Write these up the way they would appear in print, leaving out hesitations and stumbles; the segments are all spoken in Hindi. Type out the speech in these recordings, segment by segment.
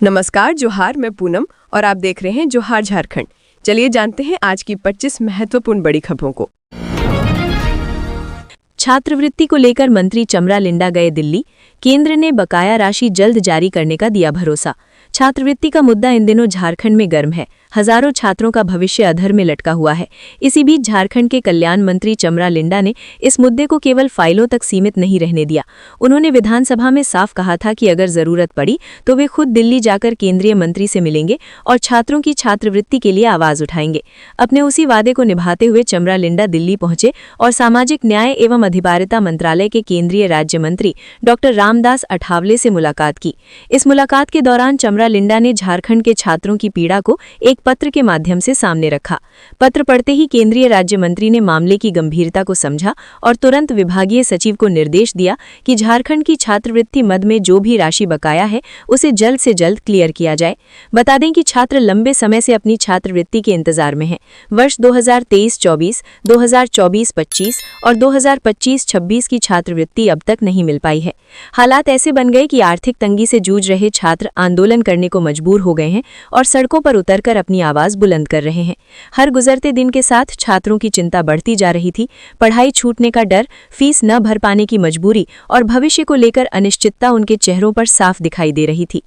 नमस्कार, जोहार। मैं पूनम और आप देख रहे हैं जोहार झारखंड। चलिए जानते हैं आज की 25 महत्वपूर्ण बड़ी खबरों को। छात्रवृत्ति को लेकर मंत्री चमरा लिंडा गए दिल्ली। केंद्र ने बकाया राशि जल्द जारी करने का दिया भरोसा। छात्रवृत्ति का मुद्दा इन दिनों झारखंड में गर्म है। हजारों छात्रों का भविष्य अधर में लटका हुआ है। इसी बीच झारखंड के कल्याण मंत्री चमरा लिंडा ने इस मुद्दे को केवल फाइलों तक सीमित नहीं रहने दिया। उन्होंने विधानसभा में साफ कहा था कि अगर जरूरत पड़ी तो वे खुद दिल्ली जाकर केंद्रीय मंत्री से मिलेंगे और छात्रों की छात्रवृत्ति के लिए आवाज उठाएंगे। अपने उसी वादे को निभाते हुए चमरा लिंडा दिल्ली पहुंचे और सामाजिक न्याय एवं अधिकारिता मंत्रालय के केंद्रीय राज्य मंत्री डॉक्टर रामदास अठावले से मुलाकात की। इस मुलाकात के दौरान चमरा लिंडा ने झारखंड के छात्रों की पीड़ा को एक पत्र के माध्यम से सामने रखा। पत्र पढ़ते ही केंद्रीय राज्य मंत्री ने मामले की गंभीरता को समझा और तुरंत विभागीय सचिव को निर्देश दिया कि झारखंड की छात्रवृत्ति मद में जो भी राशि बकाया है उसे जल्द से जल्द क्लियर किया जाए। बता दें कि छात्र लंबे समय से अपनी छात्रवृत्ति के इंतजार में हैं। वर्ष 2023-24, 2024-25 और 2025-26 की छात्रवृत्ति अब तक नहीं मिल पाई है। हालात ऐसे बन गए कि आर्थिक तंगी से जूझ रहे छात्र आंदोलन करने को मजबूर हो गए हैं और सड़कों पर उतरकर अपनी आवाज बुलंद कर रहे हैं। हर गुजरते दिन के साथ छात्रों की चिंता बढ़ती जा रही थी। पढ़ाई छूटने का डर, फीस न भर पाने की मजबूरी और भविष्य को लेकर अनिश्चितता उनके चेहरों पर साफ दिखाई दे रही थी।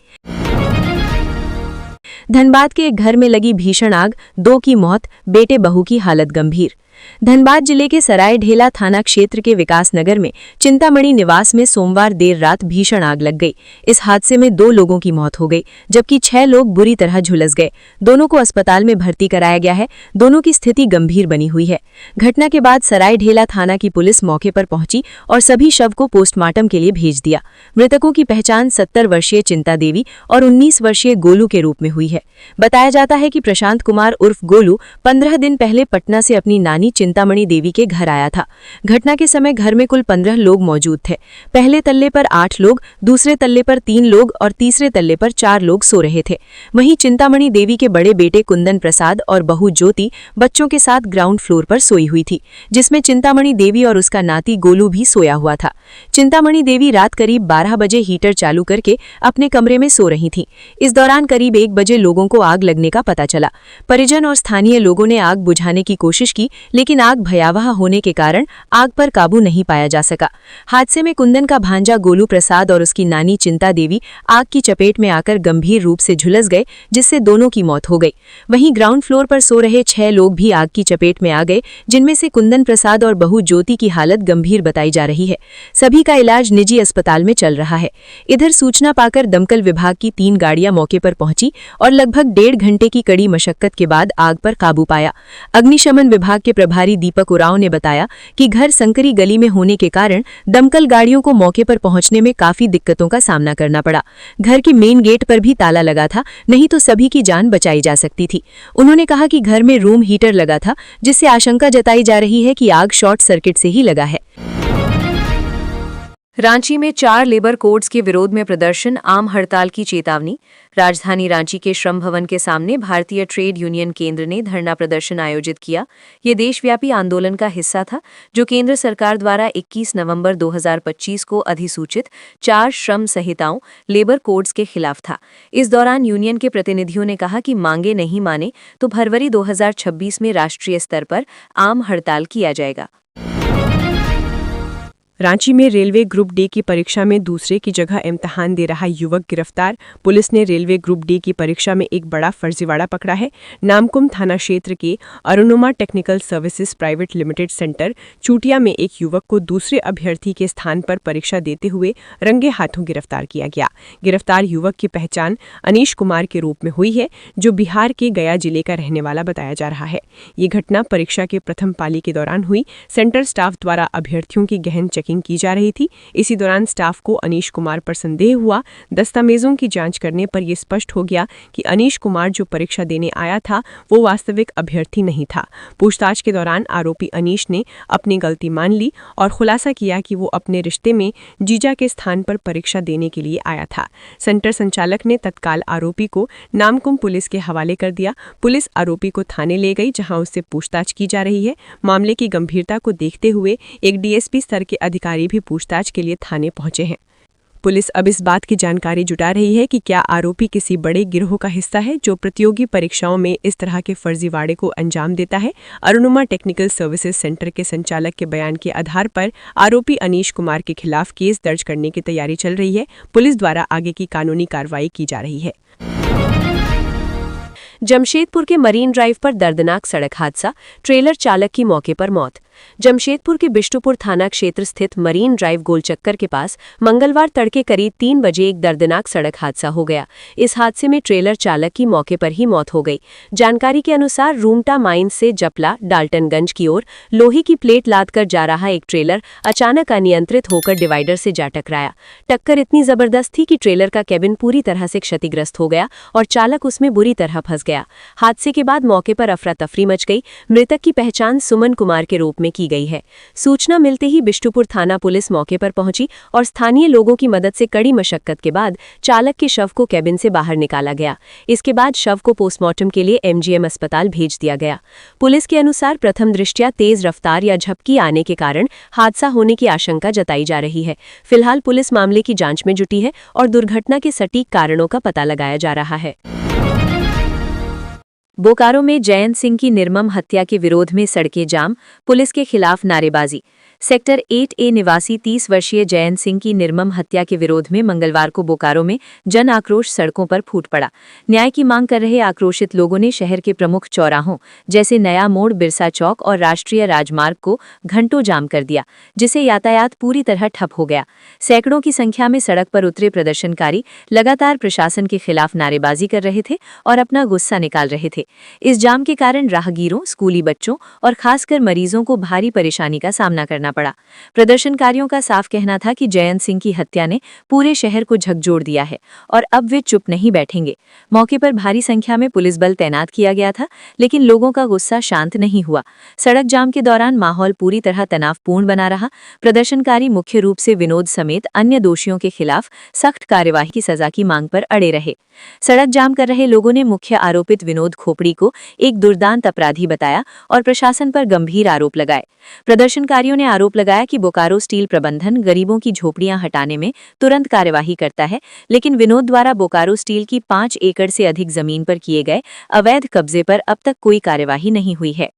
धनबाद के एक घर में लगी भीषण आग, 2 की मौत, बेटे बहू की हालत गंभीर। धनबाद जिले के सराय ढेला थाना क्षेत्र के विकास नगर में चिंतामणि निवास में सोमवार देर रात भीषण आग लग गई। इस हादसे में 2 लोगों की मौत हो गई जबकि 6 लोग बुरी तरह झुलस गए। दोनों को अस्पताल में भर्ती कराया गया है। दोनों की स्थिति गंभीर बनी हुई है। घटना के बाद सराय ढेला थाना की पुलिस मौके पर पहुंची और सभी शव को पोस्टमार्टम के लिए भेज दिया। मृतकों की पहचान 70 वर्षीय चिंता देवी और 19 वर्षीय गोलू के रूप में हुई है। बताया जाता है कि प्रशांत कुमार उर्फ गोलू 15 दिन पहले पटना से अपनी नानी चिंतामणि देवी के घर आया था। घटना के समय घर में कुल 15 लोग मौजूद थे। पहले तल्ले पर 8 लोग, दूसरे तल्ले पर 3 लोग और तीसरे तल्ले पर 4 लोग सो रहे थे। वहीं चिंतामणि देवी के बड़े बेटे कुंदन प्रसाद और बहू ज्योति बच्चों के साथ ग्राउंड फ्लोर पर सोई हुई थी, जिसमें चिंतामणि देवी और उसका नाती गोलू भी सोया हुआ था। चिंतामणि देवी रात करीब 12 बजे हीटर चालू करके अपने कमरे में सो रही थी। इस दौरान करीब 1 बजे लोगों को आग लगने का पता चला। परिजन और स्थानीय लोगों ने आग बुझाने की कोशिश की, लेकिन आग भयावह होने के कारण आग पर काबू नहीं पाया जा सका। हादसे में कुंदन का भांजा गोलू प्रसाद और उसकी नानी चिंता देवी आग की चपेट में आकर गंभीर रूप से झुलस गए, जिससे दोनों की मौत हो गई। वहीं ग्राउंड फ्लोर पर सो रहे 6 लोग भी आग की चपेट में आ गए, जिनमें से कुंदन प्रसाद और बहू ज्योति की हालत गंभीर बताई जा रही है। सभी का इलाज निजी अस्पताल में चल रहा है। इधर सूचना पाकर दमकल विभाग की 3 गाड़ियां मौके पर पहुंची और लगभग 1.5 घंटे की कड़ी मशक्कत के बाद आग पर काबू पाया। अग्निशमन विभाग के प्रभारी दीपक उरांव ने बताया कि घर संकरी गली में होने के कारण दमकल गाड़ियों को मौके पर पहुंचने में काफी दिक्कतों का सामना करना पड़ा। घर के मेन गेट पर भी ताला लगा था, नहीं तो सभी की जान बचाई जा सकती थी। उन्होंने कहा कि घर में रूम हीटर लगा था, जिससे आशंका जताई जा रही है कि आग शॉर्ट सर्किट से ही लगा है। रांची में 4 लेबर कोड्स के विरोध में प्रदर्शन, आम हड़ताल की चेतावनी। राजधानी रांची के श्रम भवन के सामने भारतीय ट्रेड यूनियन केंद्र ने धरना प्रदर्शन आयोजित किया। ये देशव्यापी आंदोलन का हिस्सा था, जो केंद्र सरकार द्वारा 21 नवंबर 2025 को अधिसूचित 4 श्रम संहिताओं लेबर कोड्स के खिलाफ था। इस दौरान यूनियन के प्रतिनिधियों ने कहा कि मांगे नहीं माने तो फरवरी 2026 में राष्ट्रीय स्तर पर आम हड़ताल किया जाएगा। रांची में रेलवे ग्रुप डी की परीक्षा में दूसरे की जगह इम्तिहान दे रहा युवक गिरफ्तार। पुलिस ने रेलवे ग्रुप डी की परीक्षा में एक बड़ा फर्जीवाड़ा पकड़ा है। नामकुम थाना क्षेत्र के Arunima technical services private limited centre Chutia में एक युवक को दूसरे अभ्यर्थी के स्थान पर परीक्षा देते हुए रंगे हाथों गिरफ्तार किया गया। गिरफ्तार युवक की पहचान अनीश कुमार के रूप में हुई है, जो बिहार के गया जिले का रहने वाला बताया जा रहा है। ये घटना परीक्षा के प्रथम पाली के दौरान हुई। सेंटर स्टाफ द्वारा अभ्यर्थियों की गहन चेकिंग की जा रही थी। इसी दौरान स्टाफ को अनीश कुमार पर संदेह हुआ। दस्तावेजों की जांच करने पर यह स्पष्ट हो गया कि अनीश कुमार जो परीक्षा देने आया था वो वास्तविक अभ्यर्थी नहीं था। पूछताछ के दौरान आरोपी अनीश ने अपनी गलती मान ली और खुलासा किया कि वो अपने रिश्ते में जीजा के स्थान पर परीक्षा देने के लिए आया था। सेंटर संचालक ने तत्काल आरोपी को नामकुम पुलिस के हवाले कर दिया। पुलिस आरोपी को थाने ले गई, जहां उससे पूछताछ की जा रही है। मामले की गंभीरता को देखते हुए एक डीएसपी स्तर के अधिकारी भी पूछताछ के लिए थाने पहुंचे हैं। पुलिस अब इस बात की जानकारी जुटा रही है कि क्या आरोपी किसी बड़े गिरोह का हिस्सा है जो प्रतियोगी परीक्षाओं में इस तरह के फर्जीवाड़े को अंजाम देता है। अरुणिमा टेक्निकल सर्विसेज सेंटर के संचालक के बयान के आधार पर आरोपी अनीश कुमार के खिलाफ केस दर्ज करने की तैयारी चल रही है। पुलिस द्वारा आगे की कानूनी कार्रवाई की जा रही है। जमशेदपुर के मरीन ड्राइव पर दर्दनाक सड़क हादसा, ट्रेलर चालक की मौके पर मौत। जमशेदपुर के बिष्टुपुर थाना क्षेत्र स्थित मरीन ड्राइव गोलचक्कर के पास मंगलवार तड़के करीब 3 बजे एक दर्दनाक सड़क हादसा हो गया। इस हादसे में ट्रेलर चालक की मौके पर ही मौत हो गई। जानकारी के अनुसार रूमटा माइंस से जपला डाल्टनगंज की ओर लोहे की प्लेट लादकर जा रहा एक ट्रेलर अचानक अनियंत्रित होकर डिवाइडर से जा टकराया। टक्कर इतनी जबरदस्त थी कि ट्रेलर का केबिन पूरी तरह से क्षतिग्रस्त हो गया और चालक उसमें बुरी तरह फंस गया। हादसे के बाद मौके पर अफरा तफरी मच गई। मृतक की पहचान सुमन कुमार के रूप में की गई है। सूचना मिलते ही बिष्टुपुर थाना पुलिस मौके पर पहुंची और स्थानीय लोगों की मदद से कड़ी मशक्कत के बाद चालक के शव को केबिन से बाहर निकाला गया। इसके बाद शव को पोस्टमार्टम के लिए एमजीएम अस्पताल भेज दिया गया। पुलिस के अनुसार प्रथम दृष्टया तेज रफ्तार या झपकी आने के कारण हादसा होने की आशंका जताई जा रही है। फिलहाल पुलिस मामले की जांच में जुटी है और दुर्घटना के सटीक कारणों का पता लगाया जा रहा है। बोकारो में जयंत सिंह की निर्मम हत्या के विरोध में सड़कें जाम, पुलिस के खिलाफ नारेबाजी। सेक्टर 8A निवासी 30 वर्षीय जयंत सिंह की निर्मम हत्या के विरोध में मंगलवार को बोकारो में जन आक्रोश सड़कों पर फूट पड़ा। न्याय की मांग कर रहे आक्रोशित लोगों ने शहर के प्रमुख चौराहों जैसे नया मोड़, बिरसा चौक और राष्ट्रीय राजमार्ग को घंटों जाम कर दिया, जिससे यातायात पूरी तरह ठप हो गया। सैकड़ों की संख्या में सड़क पर उतरे प्रदर्शनकारी लगातार प्रशासन के खिलाफ नारेबाजी कर रहे थे और अपना गुस्सा निकाल रहे थे। इस जाम के कारण राहगीरों, स्कूली बच्चों और खासकर मरीजों को भारी परेशानी का सामना करना पड़ा। प्रदर्शनकारियों का साफ कहना था कि जयंत सिंह की हत्या ने पूरे शहर को झकझोर दिया है और अब वे चुप नहीं बैठेंगे। मौके पर भारी संख्या में पुलिस बल तैनात किया गया था, लेकिन लोगों का गुस्सा शांत नहीं हुआ। सड़क जाम के दौरान माहौल पूरी तरह तनावपूर्ण बना रहा। प्रदर्शनकारी मुख्य रूप से विनोद समेत अन्य दोषियों के खिलाफ सख्त कार्यवाही की सजा की मांग पर अड़े रहे। सड़क जाम कर रहे लोगों ने मुख्य आरोपित विनोद खोपड़ी को एक दुर्दांत अपराधी बताया और प्रशासन पर गंभीर आरोप लगाए। प्रदर्शनकारियों ने आरोप लगाया कि बोकारो स्टील प्रबंधन गरीबों की झोपड़ियां हटाने में तुरंत कार्यवाही करता है, लेकिन विनोद द्वारा बोकारो स्टील की 5 एकड़ से अधिक जमीन पर किए गए अवैध कब्जे पर अब तक कोई कार्यवाही नहीं हुई है।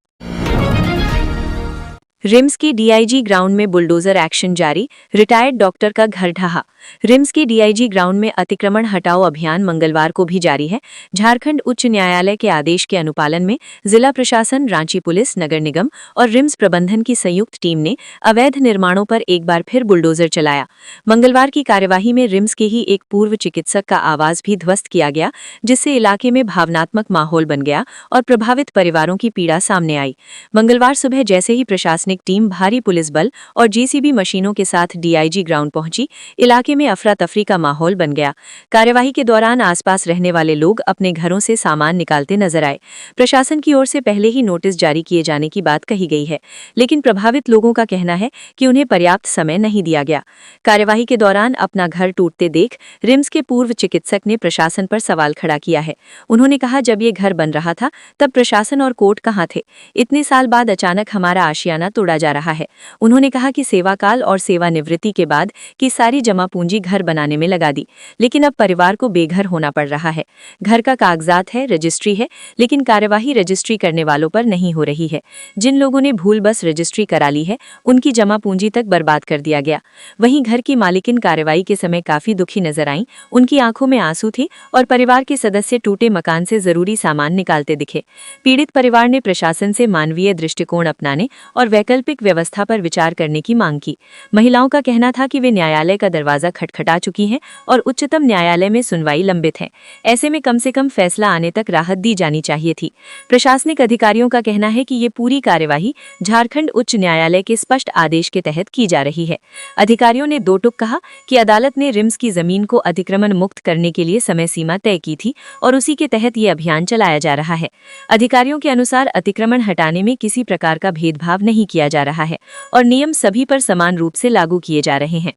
रिम्स की डीआईजी ग्राउंड में बुलडोजर एक्शन जारी, रिटायर्ड डॉक्टर का घर ढहा। रिम्स के डीआईजी ग्राउंड में अतिक्रमण हटाओ अभियान मंगलवार को भी जारी है। झारखंड उच्च न्यायालय के आदेश के अनुपालन में जिला प्रशासन, रांची पुलिस, नगर निगम और रिम्स प्रबंधन की संयुक्त टीम ने अवैध निर्माणों पर एक बार फिर बुलडोजर चलाया। मंगलवार की कार्यवाही में रिम्स के ही एक पूर्व चिकित्सक का आवास भी ध्वस्त किया गया, जिससे इलाके में भावनात्मक माहौल बन गया और प्रभावित परिवारों की पीड़ा सामने आई। मंगलवार सुबह जैसे ही प्रशासनिक टीम भारी पुलिस बल और जेसीबी मशीनों के साथ डीआईजी ग्राउंड पहुंची, इलाके में अफरा तफरी का माहौल बन गया। कार्यवाही के दौरान आसपास रहने वाले लोग अपने घरों से सामान निकालते नजर आए। प्रशासन की ओर से पहले ही नोटिस जारी किए जाने की बात कही गई है, लेकिन प्रभावित लोगों का कहना है कि उन्हें पर्याप्त समय नहीं दिया गया। कार्यवाही के दौरान अपना घर टूटते देख रिम्स के पूर्व चिकित्सक ने प्रशासन पर सवाल खड़ा किया है। उन्होंने कहा, जब ये घर बन रहा था तब प्रशासन और कोर्ट कहाँ थे? इतने साल बाद अचानक हमारा आशियाना तोड़ा जा रहा है। उन्होंने कहा कि सेवाकाल और सेवानिवृत्ति के बाद की सारी जमा पूंजी घर बनाने में लगा दी, लेकिन अब परिवार को बेघर होना पड़ रहा है। घर का कागजात है, रजिस्ट्री है, लेकिन कार्यवाही रजिस्ट्री करने वालों पर नहीं हो रही है। जिन लोगों ने भूल बस रजिस्ट्री करा ली है, उनकी जमा पूंजी तक बर्बाद कर दिया गया। वहीं घर की मालिकिन कार्रवाई के समय काफी दुखी नजर आईं। उनकी आंखों में आंसू थे और परिवार के सदस्य टूटे मकान से जरूरी सामान निकालते दिखे। पीड़ित परिवार ने प्रशासन से मानवीय दृष्टिकोण अपनाने और वैकल्पिक व्यवस्था पर विचार करने की मांग की। महिलाओं का कहना था कि वे न्यायालय का दरवाजा खटखटा चुकी हैं और उच्चतम न्यायालय में सुनवाई लंबित है। ऐसे में कम से कम फैसला आने तक राहत दी जानी चाहिए थी। प्रशासनिक अधिकारियों का कहना है कि ये पूरी कार्यवाही झारखंड उच्च न्यायालय के स्पष्ट आदेश के तहत की जा रही है। अधिकारियों ने दो टूक कहा कि अदालत ने रिम्स की जमीन को अतिक्रमण मुक्त करने के लिए समय सीमा तय की थी और उसी के तहत ये अभियान चलाया जा रहा है। अधिकारियों के अनुसार अतिक्रमण हटाने में किसी प्रकार का भेदभाव नहीं किया जा रहा है और नियम सभी पर समान रूप से लागू किए जा रहे हैं।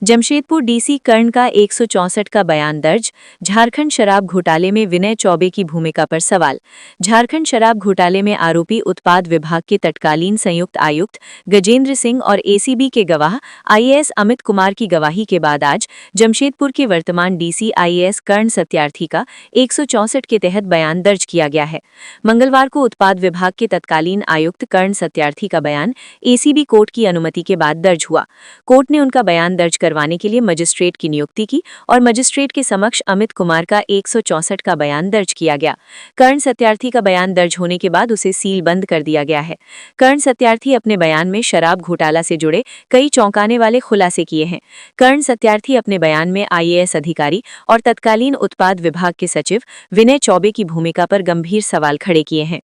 जमशेदपुर डीसी कर्ण का 164 का बयान दर्ज। झारखंड शराब घोटाले में विनय चौबे की भूमिका पर सवाल। झारखंड शराब घोटाले में आरोपी उत्पाद विभाग के तत्कालीन संयुक्त आयुक्त गजेंद्र सिंह और एसीबी के गवाह आईएएस अमित कुमार की गवाही के बाद आज जमशेदपुर के वर्तमान डीसी आईएएस कर्ण सत्यार्थी का 164 के तहत बयान दर्ज किया गया है। मंगलवार को उत्पाद विभाग के तत्कालीन आयुक्त कर्ण सत्यार्थी का बयान एसीबी कोर्ट की अनुमति के बाद दर्ज हुआ। कोर्ट ने उनका बयान दर्ज करवाने के लिए मजिस्ट्रेट की नियुक्ति की और मजिस्ट्रेट के समक्ष अमित कुमार का 164 का बयान दर्ज किया गया। कर्ण सत्यार्थी का बयान दर्ज होने के बाद उसे सील बंद कर दिया गया है। कर्ण सत्यार्थी अपने बयान में शराब घोटाला से जुड़े कई चौंकाने वाले खुलासे किए हैं। कर्ण सत्यार्थी अपने बयान में आईएएस अधिकारी और तत्कालीन उत्पाद विभाग के सचिव विनय चौबे की भूमिका पर गंभीर सवाल खड़े किए हैं।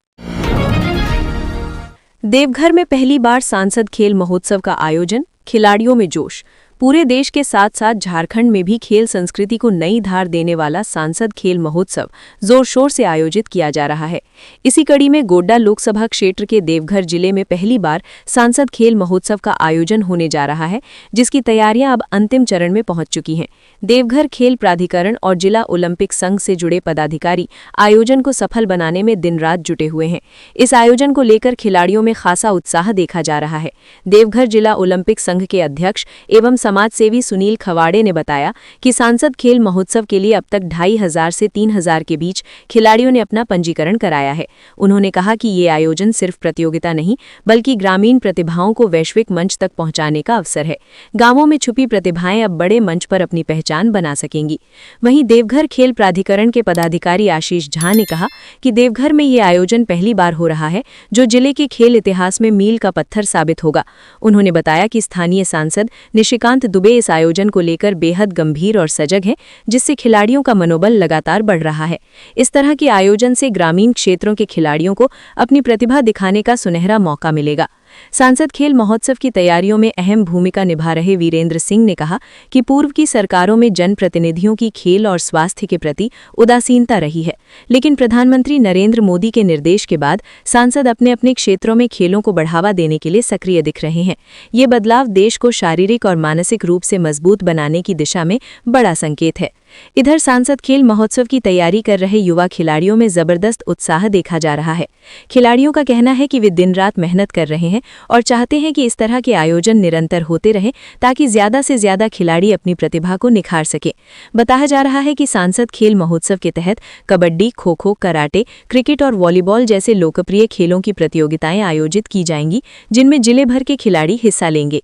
देवघर में पहली बार सांसद खेल महोत्सव का आयोजन, खिलाड़ियों में जोश। पूरे देश के साथ साथ झारखंड में भी खेल संस्कृति को नई धार देने वाला सांसद खेल महोत्सव जोर शोर से आयोजित किया जा रहा है। इसी कड़ी में गोड्डा लोकसभा क्षेत्र के देवघर जिले में पहली बार सांसद खेल महोत्सव का आयोजन होने जा रहा है, जिसकी तैयारियां अब अंतिम चरण में पहुंच चुकी हैं। देवघर खेल प्राधिकरण और जिला ओलंपिक संघ से जुड़े पदाधिकारी आयोजन को सफल बनाने में दिन रात जुटे हुए हैं। इस आयोजन को लेकर खिलाड़ियों में खासा उत्साह देखा जा रहा है। देवघर जिला ओलंपिक संघ के अध्यक्ष एवं समाजसेवी सुनील खवाड़े ने बताया कि सांसद खेल महोत्सव के लिए अब तक 2500 से 3000 के बीच खिलाड़ियों ने अपना पंजीकरण कराया है। उन्होंने कहा कि ये आयोजन सिर्फ प्रतियोगिता नहीं बल्कि ग्रामीण प्रतिभाओं को वैश्विक मंच तक पहुंचाने का अवसर है। गांवों में छुपी प्रतिभाएं अब बड़े मंच पर अपनी पहचान बना सकेंगी। वहीं देवघर खेल प्राधिकरण के पदाधिकारी आशीष झा ने कहा कि देवघर में ये आयोजन पहली बार हो रहा है, जो जिले के खेल इतिहास में मील का पत्थर साबित होगा। उन्होंने बताया कि स्थानीय सांसद निशिकांत दुबे इस आयोजन को लेकर बेहद गंभीर और सजग हैं, जिससे खिलाड़ियों का मनोबल लगातार बढ़ रहा है। इस तरह के आयोजन से ग्रामीण क्षेत्रों के खिलाड़ियों को अपनी प्रतिभा दिखाने का सुनहरा मौका मिलेगा। सांसद खेल महोत्सव की तैयारियों में अहम भूमिका निभा रहे वीरेंद्र सिंह ने कहा कि पूर्व की सरकारों में जनप्रतिनिधियों की खेल और स्वास्थ्य के प्रति उदासीनता रही है, लेकिन प्रधानमंत्री नरेंद्र मोदी के निर्देश के बाद सांसद अपने अपने क्षेत्रों में खेलों को बढ़ावा देने के लिए सक्रिय दिख रहे हैं। ये बदलाव देश को शारीरिक और मानसिक रूप से मजबूत बनाने की दिशा में बड़ा संकेत है। इधर सांसद खेल महोत्सव की तैयारी कर रहे युवा खिलाड़ियों में जबरदस्त उत्साह देखा जा रहा है। खिलाड़ियों का कहना है कि वे दिन रात मेहनत कर रहे हैं और चाहते हैं कि इस तरह के आयोजन निरंतर होते रहें ताकि ज्यादा से ज्यादा खिलाड़ी अपनी प्रतिभा को निखार सके। बताया जा रहा है कि सांसद खेल महोत्सव के तहत कबड्डी, खो-खो, कराटे, क्रिकेट और वॉलीबॉल जैसे लोकप्रिय खेलों की प्रतियोगिताएं आयोजित की जाएंगी, जिनमें जिले भर के खिलाड़ी हिस्सा लेंगे।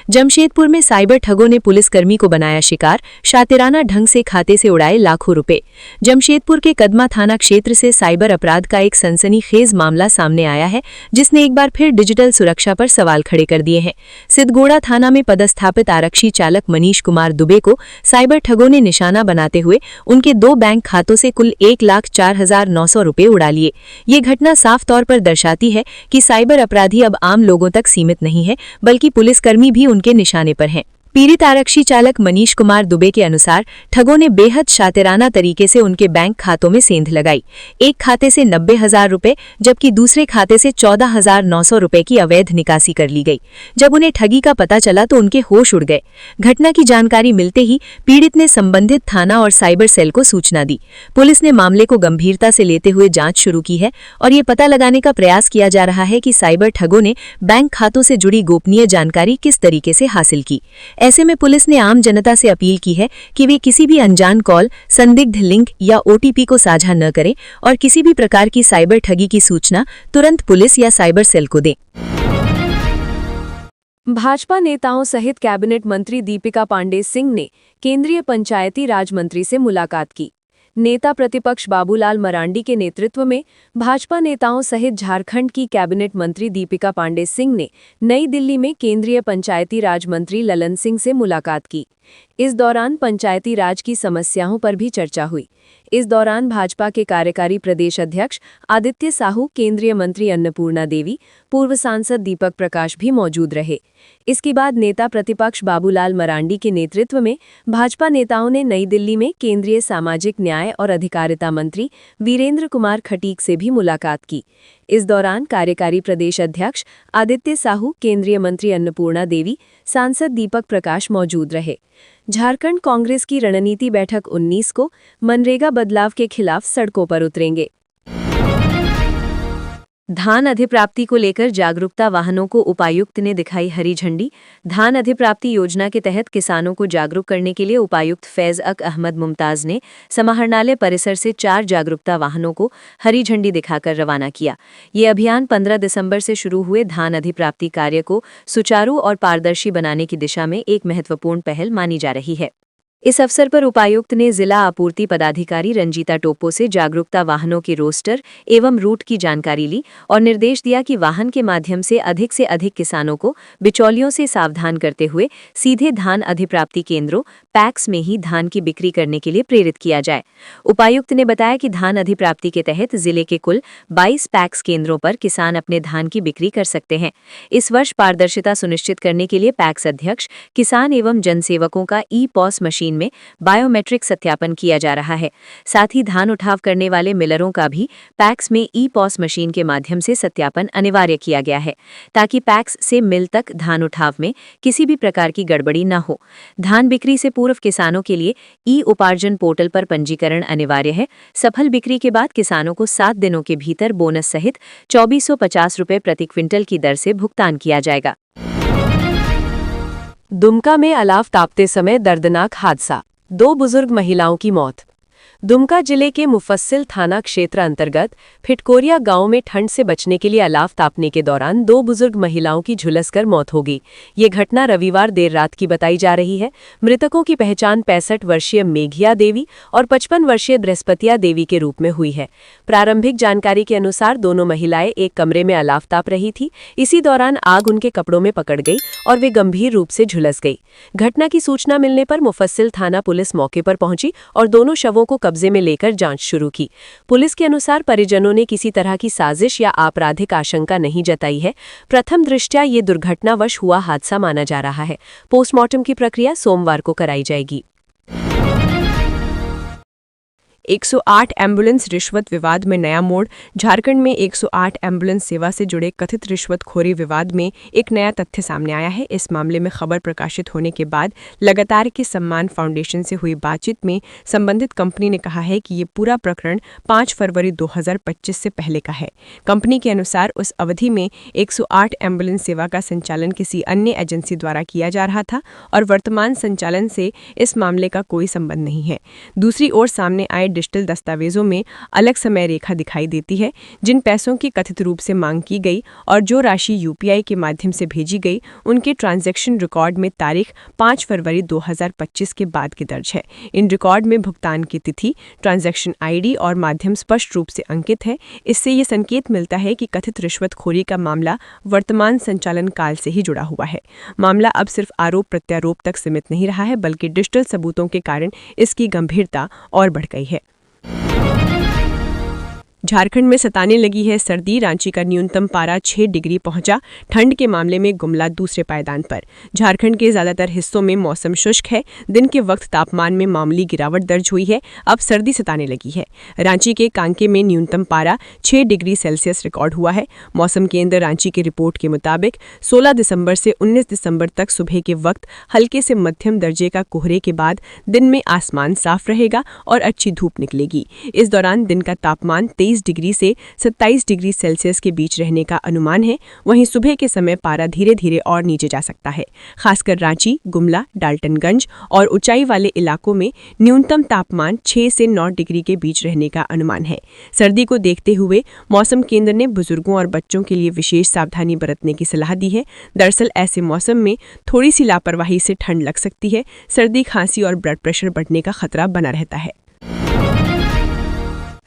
जमशेदपुर में साइबर ठगों ने पुलिसकर्मी को बनाया शिकार, शातिराना ढंग से खाते से उड़ाए लाखों रुपए। जमशेदपुर के कदमा थाना क्षेत्र से साइबर अपराध का एक सनसनीखेज मामला सामने आया है, जिसने एक बार फिर डिजिटल सुरक्षा पर सवाल खड़े कर दिए हैं। सिद्धगोड़ा थाना में पदस्थापित आरक्षी चालक मनीष कुमार दुबे को साइबर ठगों ने निशाना बनाते हुए उनके 2 बैंक खातों से कुल 1,04,900 रुपए उड़ा लिए। ये घटना साफ तौर पर दर्शाती है कि साइबर अपराधी अब आम लोगों तक सीमित नहीं है, बल्कि पुलिसकर्मी भी उनके निशाने पर हैं। पीड़ित आरक्षी चालक मनीष कुमार दुबे के अनुसार ठगों ने बेहद शातिराना तरीके से उनके बैंक खातों में सेंध लगाई। एक खाते से 90,000 रुपए जबकि दूसरे खाते से 14,900 रुपए की अवैध निकासी कर ली गई। जब उन्हें ठगी का पता चला तो उनके होश उड़ गए। घटना की जानकारी मिलते ही पीड़ित ने संबंधित थाना और साइबर सेल को सूचना दी। पुलिस ने मामले को गंभीरता से लेते हुए जांच शुरू की है और ये पता लगाने का प्रयास किया जा रहा है कि साइबर ठगों ने बैंक खातों से जुड़ी गोपनीय जानकारी किस तरीके से हासिल की। ऐसे में पुलिस ने आम जनता से अपील की है कि वे किसी भी अनजान कॉल, संदिग्ध लिंक या ओटीपी को साझा न करें और किसी भी प्रकार की साइबर ठगी की सूचना तुरंत पुलिस या साइबर सेल को दें। भाजपा नेताओं सहित कैबिनेट मंत्री दीपिका पांडे सिंह ने केंद्रीय पंचायती राज मंत्री से मुलाकात की। नेता प्रतिपक्ष बाबूलाल मरांडी के नेतृत्व में भाजपा नेताओं सहित झारखंड की कैबिनेट मंत्री दीपिका पांडे सिंह ने नई दिल्ली में केंद्रीय पंचायती राज मंत्री ललन सिंह से मुलाकात की। इस दौरान पंचायती राज की समस्याओं पर भी चर्चा हुई। इस दौरान भाजपा के कार्यकारी प्रदेश अध्यक्ष आदित्य साहू, केंद्रीय मंत्री अन्नपूर्णा देवी, पूर्व सांसद दीपक प्रकाश भी मौजूद रहे। इसके बाद नेता प्रतिपक्ष बाबूलाल मरांडी के नेतृत्व में भाजपा नेताओं ने नई दिल्ली में केंद्रीय सामाजिक न्याय और अधिकारिता मंत्री वीरेंद्र कुमार खटीक से भी मुलाकात की। इस दौरान कार्यकारी प्रदेश अध्यक्ष आदित्य साहू, केंद्रीय मंत्री अन्नपूर्णा देवी, सांसद दीपक प्रकाश मौजूद रहे। झारखंड कांग्रेस की रणनीति बैठक 19 को मनरेगा बदलाव के खिलाफ सड़कों पर उतरेंगे। धान अधिप्राप्ति को लेकर जागरूकता वाहनों को उपायुक्त ने दिखाई हरी झंडी। धान अधिप्राप्ति योजना के तहत किसानों को जागरूक करने के लिए उपायुक्त फैज अक अहमद मुमताज ने समाहरणालय परिसर से 4 जागरूकता वाहनों को हरी झंडी दिखाकर रवाना किया। ये अभियान 15 दिसंबर से शुरू हुए धान अधिप्राप्ति कार्य को सुचारू और पारदर्शी बनाने की दिशा में एक महत्वपूर्ण पहल मानी जा रही है। इस अवसर पर उपायुक्त ने जिला आपूर्ति पदाधिकारी रंजीता टोप्पो से जागरूकता वाहनों के रोस्टर एवं रूट की जानकारी ली और निर्देश दिया कि वाहन के माध्यम से अधिक किसानों को बिचौलियों से सावधान करते हुए सीधे धान अधिप्राप्ति केंद्रों पैक्स में ही धान की बिक्री करने के लिए प्रेरित किया जाए। उपायुक्त ने बताया कि धान अधिप्राप्ति के तहत जिले के कुल 22 पैक्स केंद्रों पर किसान अपने धान की बिक्री कर सकते हैं। इस वर्ष पारदर्शिता सुनिश्चित करने के लिए पैक्स अध्यक्ष, किसान एवं जनसेवकों का ई-पॉस मशीन में बायोमेट्रिक सत्यापन किया जा रहा है। साथ ही धान उठाव करने वाले मिलरों का भी पैक्स में ई-पॉस मशीन के माध्यम से सत्यापन अनिवार्य किया गया है, ताकि पैक्स से मिल तक धान उठाव में किसी भी प्रकार की गड़बड़ी न हो। धान बिक्री से पूर्व किसानों के लिए ई-उपार्जन पोर्टल पर पंजीकरण अनिवार्य है। सफल बिक्री के बाद किसानों को 7 दिनों के भीतर बोनस सहित 2450 रुपये प्रति क्विंटल की दर से भुगतान किया जाएगा। दुमका में अलाव तापते समय दर्दनाक हादसा, 2 बुजुर्ग महिलाओं की मौत। दुमका जिले के मुफस्सिल थाना क्षेत्र अंतर्गत फिटकोरिया गांव में ठंड से बचने के लिए अलाव तापने के दौरान 2 बुजुर्ग महिलाओं की झुलसकर मौत हो गई। ये घटना रविवार देर रात की बताई जा रही है। मृतकों की पहचान 65 वर्षीय मेघिया देवी और 55 वर्षीय बृहस्पतिया देवी के रूप में हुई है। प्रारंभिक जानकारी के अनुसार दोनों महिलाएं एक कमरे में अलाव ताप रही थी। इसी दौरान आग उनके कपड़ों में पकड़ गई और वे गंभीर रूप से झुलस गई। घटना की सूचना मिलने पर मुफस्सिल थाना पुलिस मौके पर पहुंची और दोनों शवों को कब्जे में लेकर जांच शुरू की। पुलिस के अनुसार परिजनों ने किसी तरह की साजिश या आपराधिक आशंका नहीं जताई है। प्रथम दृष्टया ये दुर्घटनावश हुआ हादसा माना जा रहा है। पोस्टमार्टम की प्रक्रिया सोमवार को कराई जाएगी। 108 एम्बुलेंस रिश्वत विवाद में नया मोड़। झारखंड में 108 एम्बुलेंस सेवा से जुड़े कथित रिश्वतखोरी विवाद में एक नया तथ्य सामने आया है। इस मामले में खबर प्रकाशित होने के बाद लगातार के सम्मान फाउंडेशन से हुई बातचीत में संबंधित कंपनी ने कहा है कि ये पूरा प्रकरण 5 फरवरी 2025 से पहले का है। कंपनी के अनुसार उस अवधि में 108 एम्बुलेंस सेवा का संचालन किसी अन्य एजेंसी द्वारा किया जा रहा था और वर्तमान संचालन से इस मामले का कोई संबंध नहीं है। दूसरी ओर सामने आए डिजिटल दस्तावेजों में अलग समय रेखा दिखाई देती है। जिन पैसों की कथित रूप से मांग की गई और जो राशि यूपीआई के माध्यम से भेजी गई, उनके ट्रांजैक्शन रिकॉर्ड में तारीख 5 फरवरी 2025 के बाद की दर्ज है। इन रिकॉर्ड में भुगतान की तिथि, ट्रांजैक्शन आईडी और माध्यम स्पष्ट रूप से अंकित है। इससे ये संकेत मिलता है कि कथित रिश्वतखोरी का मामला वर्तमान संचालन काल से ही जुड़ा हुआ है। मामला अब सिर्फ आरोप प्रत्यारोप तक सीमित नहीं रहा है, बल्कि डिजिटल सबूतों के कारण इसकी गंभीरता और बढ़ गई है। झारखंड में सताने लगी है सर्दी। रांची का न्यूनतम पारा 6 डिग्री पहुंचा। ठंड के मामले में गुमला दूसरे पायदान पर। झारखंड के ज्यादातर हिस्सों में मौसम शुष्क है। दिन के वक्त तापमान में मामूली गिरावट दर्ज हुई है। अब सर्दी सताने लगी है। रांची के कांके में न्यूनतम पारा 6 डिग्री सेल्सियस रिकॉर्ड हुआ है। मौसम केंद्र रांची की रिपोर्ट के मुताबिक 16 दिसंबर से 19 दिसंबर तक सुबह के वक्त हल्के से मध्यम दर्जे का कोहरे के बाद दिन में आसमान साफ रहेगा और अच्छी धूप निकलेगी। इस दौरान दिन का तापमान 23 डिग्री से 27 डिग्री सेल्सियस के बीच रहने का अनुमान है। वहीं सुबह के समय पारा धीरे धीरे और नीचे जा सकता है। खासकर रांची, गुमला, डाल्टनगंज और ऊंचाई वाले इलाकों में न्यूनतम तापमान 6 से 9 डिग्री के बीच रहने का अनुमान है। सर्दी को देखते हुए मौसम केंद्र ने बुजुर्गों और बच्चों के लिए विशेष सावधानी बरतने की सलाह दी है। दरअसल ऐसे मौसम में थोड़ी सी लापरवाही से ठंड लग सकती है। सर्दी, खांसी और ब्लड प्रेशर बढ़ने का खतरा बना रहता है।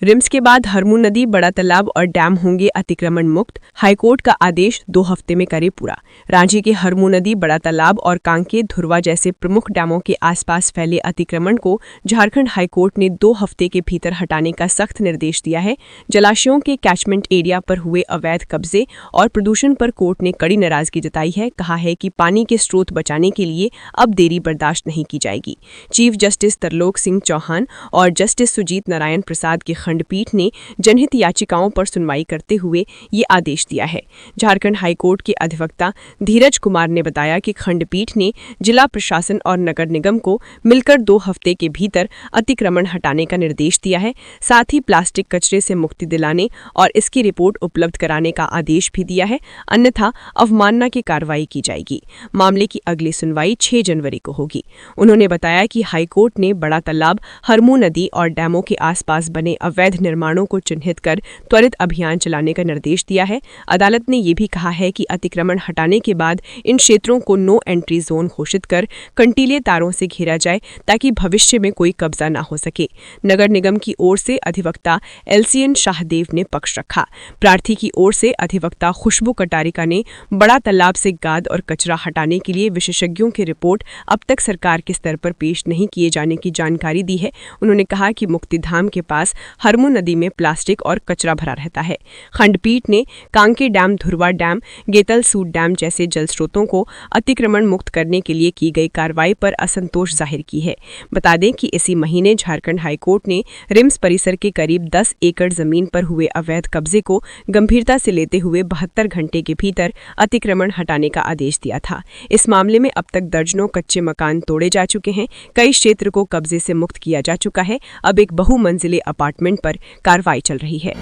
रिम्स के बाद हरमू नदी, बड़ा तालाब और डैम होंगे अतिक्रमण मुक्त। हाईकोर्ट का आदेश 2 हफ्ते में करे पूरा। रांची के हरमू नदी, बड़ा तालाब और कांके, धुरवा जैसे प्रमुख डैमों के आसपास फैले अतिक्रमण को झारखंड हाईकोर्ट ने 2 हफ्ते के भीतर हटाने का सख्त निर्देश दिया है। जलाशयों के कैचमेंट एरिया पर हुए अवैध कब्जे और प्रदूषण पर कोर्ट ने कड़ी नाराजगी जताई है। कहा है कि पानी के स्रोत बचाने के लिए अब देरी बर्दाश्त नहीं की जाएगी। चीफ जस्टिस तरलोक सिंह चौहान और जस्टिस सुजीत नारायण प्रसाद के खंडपीठ ने जनहित याचिकाओं पर सुनवाई करते हुए ये आदेश दिया है। झारखंड हाईकोर्ट के अधिवक्ता धीरज कुमार ने बताया कि खंडपीठ ने जिला प्रशासन और नगर निगम को मिलकर 2 हफ्ते के भीतर अतिक्रमण हटाने का निर्देश दिया है। साथ ही प्लास्टिक कचरे से मुक्ति दिलाने और इसकी रिपोर्ट उपलब्ध कराने का आदेश भी दिया है, अन्यथा अवमानना की कार्रवाई की जाएगी। मामले की अगली सुनवाई 6 जनवरी को होगी। उन्होंने बताया कि हाईकोर्ट ने बड़ा तालाब, हरमू नदी और डैमों के आसपास बने अवैध निर्माणों को चिन्हित कर त्वरित अभियान चलाने का निर्देश दिया है। अदालत ने ये भी कहा है कि अतिक्रमण हटाने के बाद इन क्षेत्रों को नो एंट्री जोन घोषित कर कंटीले तारों से घेरा जाए ताकि भविष्य में कोई कब्जा न हो सके। नगर निगम की ओर से अधिवक्ता LCN शाहदेव ने पक्ष रखा। प्रार्थी की ओर से अधिवक्ता खुशबू कटारिका ने बड़ा तालाब से गाद और कचरा हटाने के लिए विशेषज्ञों की रिपोर्ट अब तक सरकार के स्तर पर पेश नहीं किए जाने की जानकारी दी है। उन्होंने कहा कि मुक्तिधाम के पास हरमू नदी में प्लास्टिक और कचरा भरा रहता है। खंडपीठ ने Kanke dam, Dhurwa dam, Getal suit dam जैसे जल स्रोतों को अतिक्रमण मुक्त करने के लिए की गई कार्रवाई पर असंतोष जाहिर की है। बता दें कि इसी महीने झारखंड हाईकोर्ट ने रिम्स परिसर के करीब 10 एकड़ जमीन पर हुए अवैध कब्जे को गंभीरता से लेते हुए 72 घंटे के भीतर अतिक्रमण हटाने का आदेश दिया था। इस मामले में अब तक दर्जनों कच्चे मकान तोड़े जा चुके हैं। कई क्षेत्र को कब्जे से मुक्त किया जा चुका है। अब एक बहुमंजिले अपार्टमेंट पर कार्रवाई चल रही है।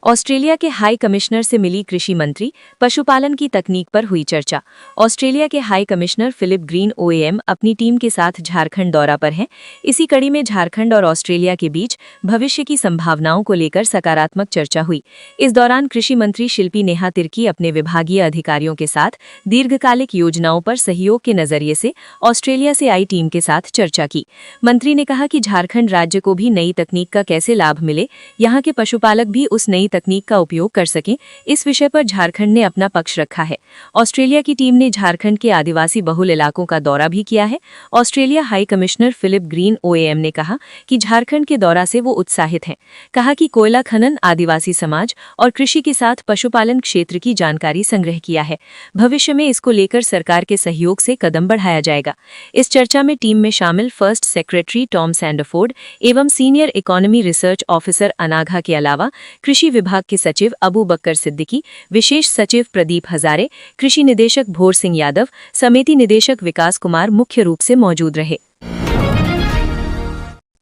ऑस्ट्रेलिया के हाई कमिश्नर से मिली कृषि मंत्री, पशुपालन की तकनीक पर हुई चर्चा। ऑस्ट्रेलिया के high commissioner Philip Green OAM अपनी टीम के साथ झारखंड दौरा पर हैं। इसी कड़ी में झारखंड और ऑस्ट्रेलिया के बीच भविष्य की संभावनाओं को लेकर सकारात्मक चर्चा हुई। इस दौरान कृषि मंत्री शिल्पी नेहा तिर्की अपने विभागीय अधिकारियों के साथ दीर्घकालिक योजनाओं पर सहयोग के नजरिए से ऑस्ट्रेलिया से आई टीम के साथ चर्चा की। मंत्री ने कहा कि झारखंड राज्य को भी नई तकनीक का कैसे लाभ मिले, यहाँ के पशुपालक भी उस नई तकनीक का उपयोग कर सकें, इस विषय पर झारखंड ने अपना पक्ष रखा है। ऑस्ट्रेलिया की टीम ने झारखंड के आदिवासी बहुल इलाकों का दौरा भी किया है। Australia high commissioner Philip Green OAM ने कहा कि झारखंड के दौरा से वो उत्साहित हैं। कहा कि कोयला खनन, आदिवासी समाज और कृषि के साथ पशुपालन क्षेत्र की जानकारी संग्रह किया है। भविष्य में इसको लेकर सरकार के सहयोग से कदम बढ़ाया जाएगा। इस चर्चा में टीम में शामिल फर्स्ट सेक्रेटरी टॉम सैंडरफोर्ड एवं सीनियर इकोनॉमी रिसर्च ऑफिसर अनाघा के अलावा कृषि विभाग के सचिव अबू बकर सिद्दीकी, विशेष सचिव प्रदीप हजारे, कृषि निदेशक भोर सिंह यादव, समिति निदेशक विकास कुमार मुख्य रूप से मौजूद रहे।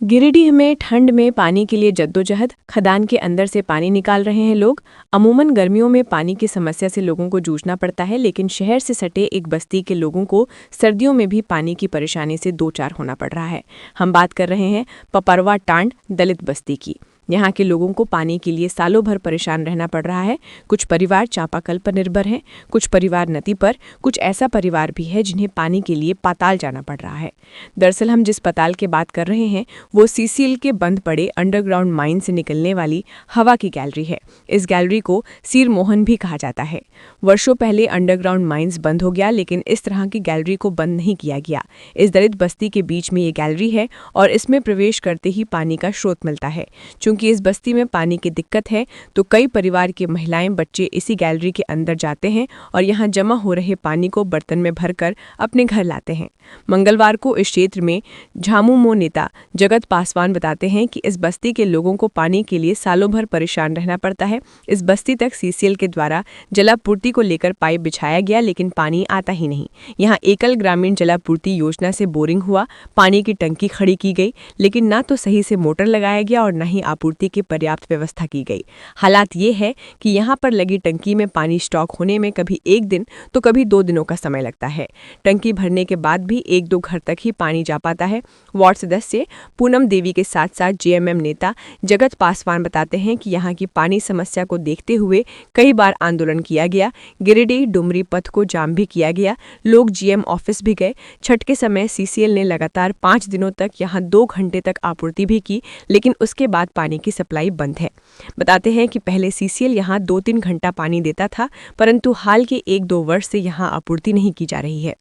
गिरिडीह में ठंड में पानी के लिए जद्दोजहद, खदान के अंदर से पानी निकाल रहे हैं लोग। अमूमन गर्मियों में पानी की समस्या से लोगों को जूझना पड़ता है, लेकिन शहर से सटे एक बस्ती के लोगों को सर्दियों में भी पानी की परेशानी से दो चार होना पड़ रहा है। हम बात कर रहे हैं पपरवा टांड दलित बस्ती की। यहाँ के लोगों को पानी के लिए सालों भर परेशान रहना पड़ रहा है। कुछ परिवार चापाकल पर निर्भर हैं, कुछ परिवार नदी पर, कुछ ऐसा परिवार भी है जिन्हें पानी के लिए पाताल जाना पड़ रहा है। दरअसल हम जिस पाताल की बात कर रहे हैं वो CCL के बंद पड़े अंडरग्राउंड माइन से निकलने वाली हवा की गैलरी है। इस गैलरी को सीर मोहन भी कहा जाता है। वर्षों पहले अंडरग्राउंड माइंस बंद हो गया, लेकिन इस तरह की गैलरी को बंद नहीं किया गया। इस दलित बस्ती के बीच में ये गैलरी है और इसमें प्रवेश करते ही पानी का स्रोत मिलता है। चूंकि इस बस्ती में पानी की दिक्कत है तो कई परिवार के महिलाएं, बच्चे इसी गैलरी के अंदर जाते हैं और यहाँ जमा हो रहे पानी को बर्तन में भरकर अपने घर लाते हैं। मंगलवार को इस क्षेत्र में झामुमो नेता जगत पासवान बताते हैं कि इस बस्ती के लोगों को पानी के लिए सालों भर परेशान रहना पड़ता है। इस बस्ती तक CCL के द्वारा जलापूर्ति को लेकर पाइप बिछाया गया, लेकिन पानी आता ही नहीं। यहाँ एकल ग्रामीण जलापूर्ति योजना से बोरिंग हुआ, पानी की टंकी खड़ी की गई, लेकिन ना तो सही से मोटर लगाया गया और न ही आपूर्ति की पर्याप्त व्यवस्था की गई। हालात ये है कि यहाँ पर लगी टंकी में पानी स्टॉक होने में कभी 1 दिन तो कभी 2 दिनों का समय लगता है। टंकी भरने के बाद भी 1-2 घर तक ही पानी जा पाता है। वार्ड सदस्य पूनम देवी के साथ साथ JMM नेता जगत पासवान बताते हैं कि यहाँ की पानी समस्या को देखते हुए कई बार आंदोलन किया गया। गिरिडीह डुमरी पथ को जाम भी किया गया। लोग GM ऑफिस भी गए। छठ के समय CCL ने लगातार 5 दिनों तक यहाँ 2 घंटे तक आपूर्ति भी की, लेकिन उसके बाद पानी की सप्लाई बंद है। बताते हैं कि पहले CCL यहाँ 2-3 घंटा पानी देता था, परंतु हाल के 1-2 वर्ष से यहाँ आपूर्ति नहीं की जा रही है।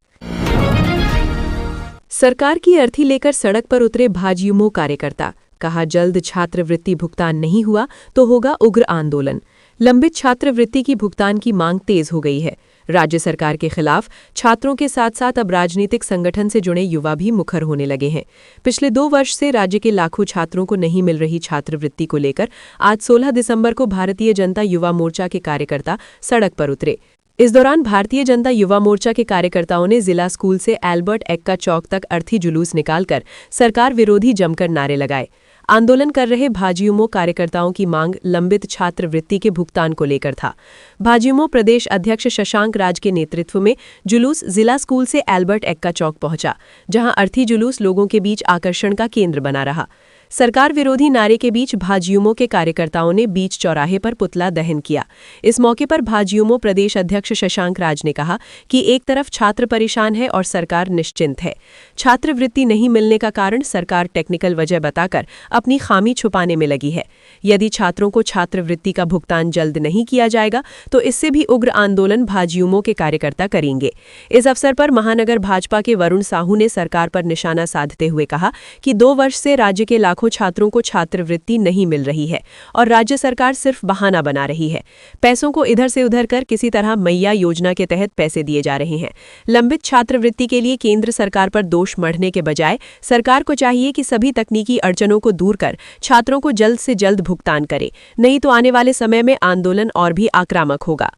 सरकार की अर्थी लेकर सड़क पर उतरे भाजयुमो कार्यकर्ता, कहा जल्द छात्रवृत्ति भुगतान नहीं हुआ तो होगा उग्र आंदोलन। लंबित छात्रवृत्ति की भुगतान की मांग तेज हो गई है। राज्य सरकार के खिलाफ छात्रों के साथ साथ अब राजनीतिक संगठन से जुड़े युवा भी मुखर होने लगे हैं। पिछले 2 वर्ष से राज्य के लाखों छात्रों को नहीं मिल रही छात्रवृत्ति को लेकर आज 16 दिसंबर को भारतीय जनता युवा मोर्चा के कार्यकर्ता सड़क पर उतरे। इस दौरान भारतीय जनता युवा मोर्चा के कार्यकर्ताओं ने जिला स्कूल से एल्बर्ट एक्का चौक तक अर्थी जुलूस निकालकर सरकार विरोधी जमकर नारे लगाए। आंदोलन कर रहे भाजयुमो कार्यकर्ताओं की मांग लंबित छात्रवृत्ति के भुगतान को लेकर था। भाजयुमो प्रदेश अध्यक्ष शशांक राज के नेतृत्व में जुलूस जिला स्कूल से एल्बर्ट एक्का चौक पहुंचा, जहां अर्थी जुलूस लोगों के बीच आकर्षण का केंद्र बना रहा। सरकार विरोधी नारे के बीच भाजयुमो के कार्यकर्ताओं ने बीच चौराहे पर पुतला दहन किया। इस मौके पर भाजयुमो प्रदेश अध्यक्ष शशांक राज ने कहा कि एक तरफ छात्र परेशान है और सरकार निश्चिंत है। छात्रवृत्ति नहीं मिलने का कारण सरकार टेक्निकल वजह बताकर अपनी खामी छुपाने में लगी है। यदि छात्रों को छात्रवृत्ति का भुगतान जल्द नहीं किया जाएगा तो इससे भी उग्र आंदोलन भाजयुमो के कार्यकर्ता करेंगे। इस अवसर पर महानगर भाजपा के वरुण साहू ने सरकार पर निशाना साधते हुए कहा कि 2 वर्ष से राज्य के लाखों छात्रों को छात्रवृत्ति नहीं मिल रही है और राज्य सरकार सिर्फ बहाना बना रही है। पैसों को इधर से उधर कर किसी तरह मैया योजना के तहत पैसे दिए जा रहे हैं। लंबित छात्रवृत्ति के लिए केंद्र सरकार पर दोष मढ़ने के बजाय सरकार को चाहिए कि सभी तकनीकी अड़चनों को दूर कर छात्रों को जल्द से जल्द भुगतान करे, नहीं तो आने वाले समय में आंदोलन और भी आक्रामक होगा।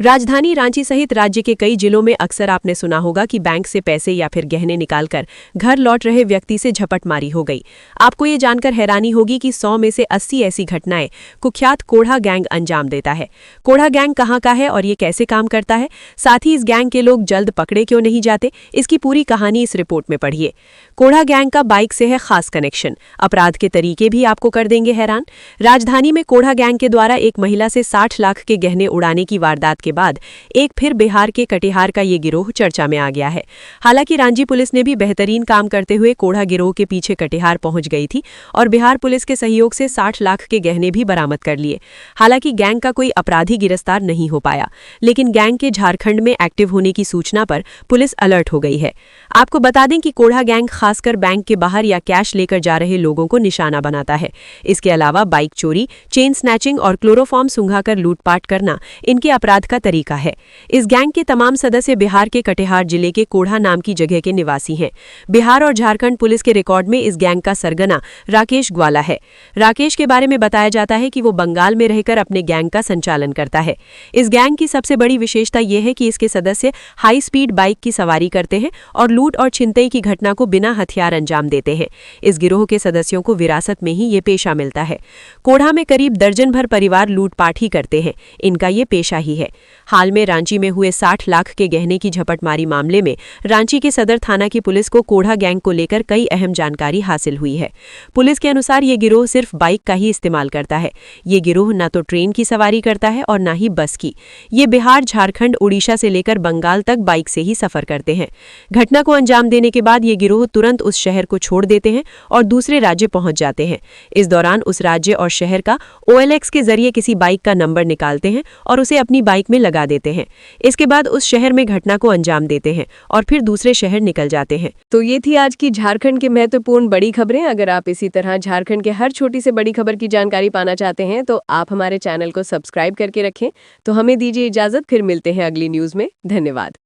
राजधानी रांची सहित राज्य के कई जिलों में अक्सर आपने सुना होगा कि बैंक से पैसे या फिर गहने निकालकर घर लौट रहे व्यक्ति से झपटमारी हो गई। आपको ये जानकर हैरानी होगी कि 100 में से 80 ऐसी घटनाएं कुख्यात कोढ़ा गैंग अंजाम देता है। कोढ़ा गैंग कहाँ का है और ये कैसे काम करता है, साथ ही इस गैंग के लोग जल्द पकड़े क्यों नहीं जाते, इसकी पूरी कहानी इस रिपोर्ट में पढ़िए। कोढ़ा गैंग का बाइक से है खास कनेक्शन। अपराध के तरीके भी आपको कर देंगे हैरान। राजधानी में कोढ़ा गैंग के द्वारा एक महिला से 60 लाख के गहने उड़ाने की वारदात के बाद एक फिर बिहार के कटिहार का ये गिरोह चर्चा में आ गया है। हालांकि रांची पुलिस ने भी बेहतरीन काम करते हुए कोढ़ा गिरोह के पीछे कटिहार पहुंच गई थी और बिहार पुलिस के सहयोग से 60 लाख के गहने भी बरामद कर लिए। हालांकि गैंग का कोई अपराधी गिरफ्तार नहीं हो पाया, लेकिन गैंग के झारखंड में एक्टिव होने की सूचना पर पुलिस अलर्ट हो गई है। आपको बता दें कि कोढ़ा गैंग खासकर बैंक के बाहर या कैश लेकर जा रहे लोगों को निशाना बनाता है। इसके अलावा बाइक चोरी, चेन स्नैचिंग और क्लोरोफॉर्म सुंघाकर लूटपाट करना इनके अपराध का तरीका है। इस गैंग के तमाम सदस्य बिहार के कटिहार जिले के कोढ़ा नाम की जगह के निवासी हैं। बिहार और झारखंड पुलिस के रिकॉर्ड में इस गैंग का सरगना राकेश ग्वाला है। राकेश के बारे में बताया जाता है कि वो बंगाल में रहकर अपने गैंग का संचालन करता है। इस गैंग की सबसे बड़ी विशेषता यह है कि इसके सदस्य हाई स्पीड बाइक की सवारी करते हैं और लूट और छिनतई की घटना को बिना हथियार अंजाम देते हैं। इस गिरोह के सदस्यों को विरासत में ही ये पेशा मिलता है। कोढ़ा में करीब दर्जन भर परिवार लूटपाट ही करते हैं। इनका ये पेशा ही है। हाल में रांची में हुए 60 लाख के गहने की झपटमारी मामले में रांची के सदर थाना की पुलिस को कोढ़ा गैंग को लेकर कई अहम जानकारी हासिल हुई है। पुलिस के अनुसार ये गिरोह सिर्फ बाइक का ही इस्तेमाल करता है। ये गिरोह न तो ट्रेन की सवारी करता है और न ही बस की। ये बिहार, झारखंड, उड़ीसा से लेकर बंगाल तक बाइक से ही सफर करते हैं। घटना को अंजाम देने के बाद ये गिरोह तुरंत उस शहर को छोड़ देते हैं और दूसरे राज्य पहुंच जाते हैं। इस दौरान उस राज्य और शहर का OLX के जरिए किसी बाइक का नंबर निकालते हैं और उसे अपनी बाइक में लगा देते हैं। इसके बाद उस शहर में घटना को अंजाम देते हैं और फिर दूसरे शहर निकल जाते हैं। तो ये थी आज की झारखंड की महत्वपूर्ण बड़ी खबरें। अगर आप इसी तरह झारखंड के हर छोटी से बड़ी खबर की जानकारी पाना चाहते हैं तो आप हमारे चैनल को सब्सक्राइब करके रखें। तो हमें दीजिए इजाजत, फिर मिलते हैं अगली न्यूज में। धन्यवाद।